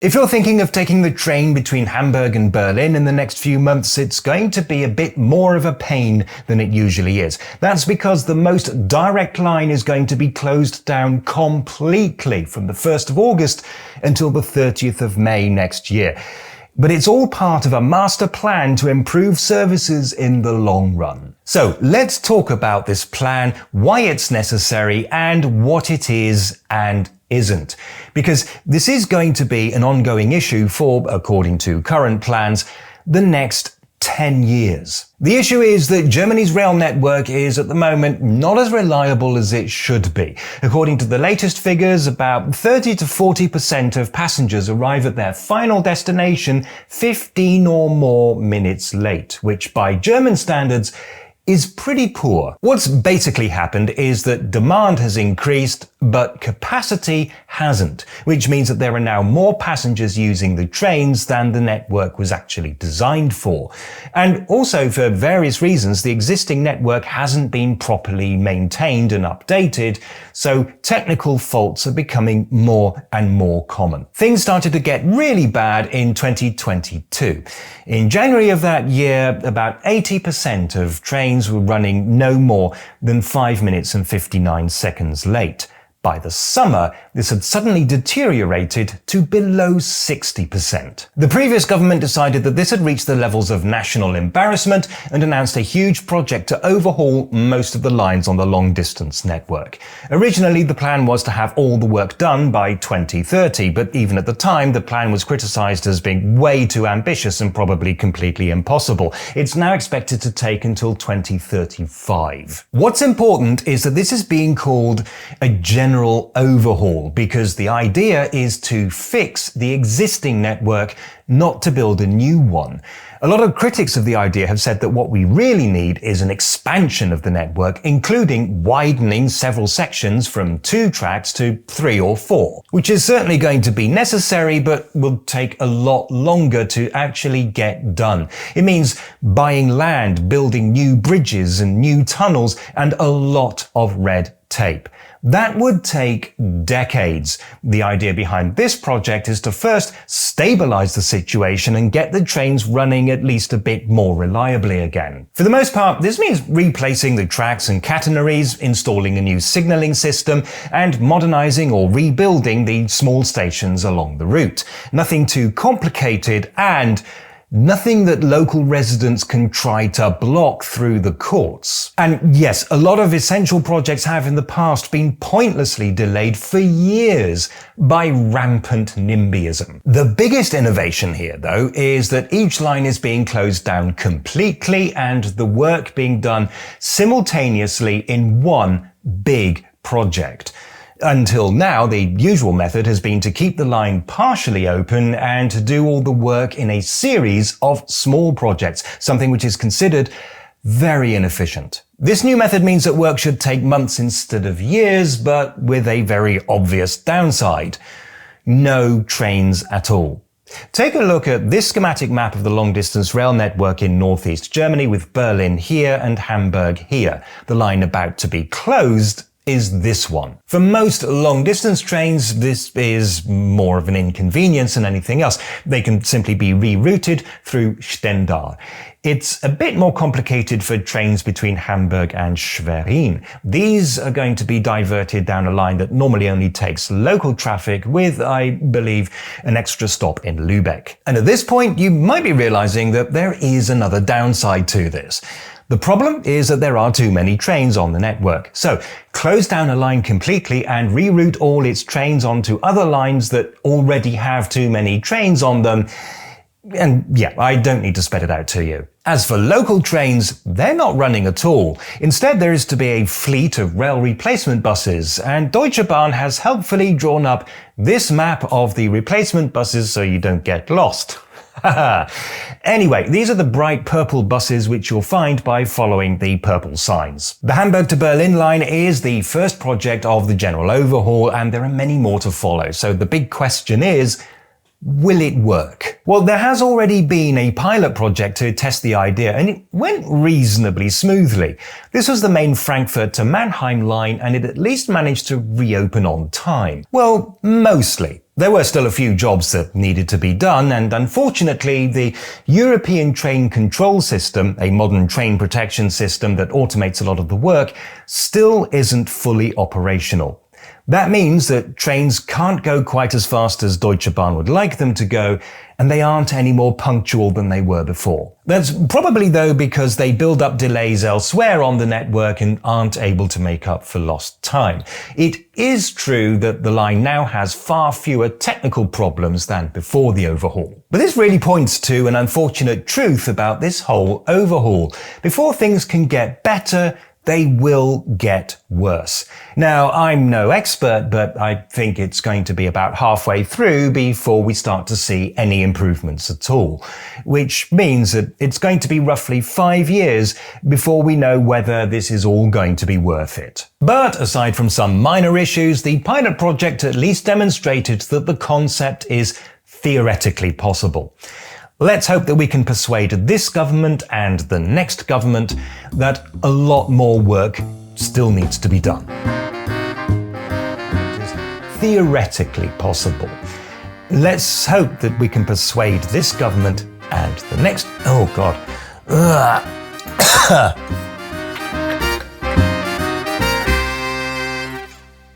If you're thinking of taking the train between Hamburg and Berlin in the next few months, it's going to be a bit more of a pain than it usually is. That's because the most direct line is going to be closed down completely from the 1st of August until the 30th of May next year. But it's all part of a master plan to improve services in the long run. So let's talk about this plan, why it's necessary, and what it is and isn't. Because this is going to be an ongoing issue for, according to current plans, the next 10 years. The issue is that Germany's rail network is at the moment not as reliable as it should be. According to the latest figures, about 30 to 40% of passengers arrive at their final destination 15 or more minutes late, which by German standards is pretty poor. What's basically happened is that demand has increased, but capacity hasn't, which means that there are now more passengers using the trains than the network was actually designed for. And also, for various reasons, the existing network hasn't been properly maintained and updated, so technical faults are becoming more and more common. Things started to get really bad in 2022. In January of that year, about 80% of trains were running no more than 5 minutes and 59 seconds late. By the summer, this had suddenly deteriorated to below 60%. The previous government decided that this had reached the levels of national embarrassment and announced a huge project to overhaul most of the lines on the long-distance network. Originally, the plan was to have all the work done by 2030, but even at the time, the plan was criticized as being way too ambitious and probably completely impossible. It's now expected to take until 2035. What's important is that this is being called a general overhaul, because the idea is to fix the existing network, not to build a new one. A lot of critics of the idea have said that what we really need is an expansion of the network, including widening several sections from 2 tracks to 3 or 4, which is certainly going to be necessary, but will take a lot longer to actually get done. It means buying land, building new bridges and new tunnels, and a lot of red tape. That would take decades. The idea behind this project is to first stabilize the situation and get the trains running at least a bit more reliably again. For the most part, this means replacing the tracks and catenaries, installing a new signaling system, and modernizing or rebuilding the small stations along the route. Nothing too complicated, and nothing that local residents can try to block through the courts. And yes, a lot of essential projects have in the past been pointlessly delayed for years by rampant NIMBYism. The biggest innovation here, though, is that each line is being closed down completely and the work being done simultaneously in one big project. Until now, the usual method has been to keep the line partially open and to do all the work in a series of small projects, something which is considered very inefficient. This new method means that work should take months instead of years, but with a very obvious downside: no trains at all. Take a look at this schematic map of the long-distance rail network in northeast Germany, with Berlin here and Hamburg here. The line about to be closed is this one. For most long-distance trains, this is more of an inconvenience than anything else. They can simply be rerouted through Stendal. It's a bit more complicated for trains between Hamburg and Schwerin. These are going to be diverted down a line that normally only takes local traffic with, I believe, an extra stop in Lübeck. And at this point, you might be realizing that there is another downside to this. The problem is that there are too many trains on the network. So close down a line completely and reroute all its trains onto other lines that already have too many trains on them. And yeah, I don't need to spell it out to you. As for local trains, they're not running at all. Instead, there is to be a fleet of rail replacement buses, and Deutsche Bahn has helpfully drawn up this map of the replacement buses so you don't get lost. Anyway, these are the bright purple buses which you'll find by following the purple signs. The Hamburg to Berlin line is the first project of the general overhaul, and there are many more to follow. So the big question is, will it work? Well, there has already been a pilot project to test the idea, and it went reasonably smoothly. This was the main Frankfurt to Mannheim line, and it at least managed to reopen on time. Well, mostly. There were still a few jobs that needed to be done, and unfortunately, the European Train Control System, a modern train protection system that automates a lot of the work, still isn't fully operational. That means that trains can't go quite as fast as Deutsche Bahn would like them to go, and they aren't any more punctual than they were before. That's probably, though, because they build up delays elsewhere on the network and aren't able to make up for lost time. It is true that the line now has far fewer technical problems than before the overhaul. But this really points to an unfortunate truth about this whole overhaul. Before things can get better, they will get worse. Now, I'm no expert, but I think it's going to be about halfway through before we start to see any improvements at all, which means that it's going to be roughly 5 years before we know whether this is all going to be worth it. But aside from some minor issues, the pilot project at least demonstrated that the concept is theoretically possible. Let's hope that we can persuade this government and the next government that a lot more work still needs to be done. It is theoretically possible. Let's hope that we can persuade this government and the next... Oh God.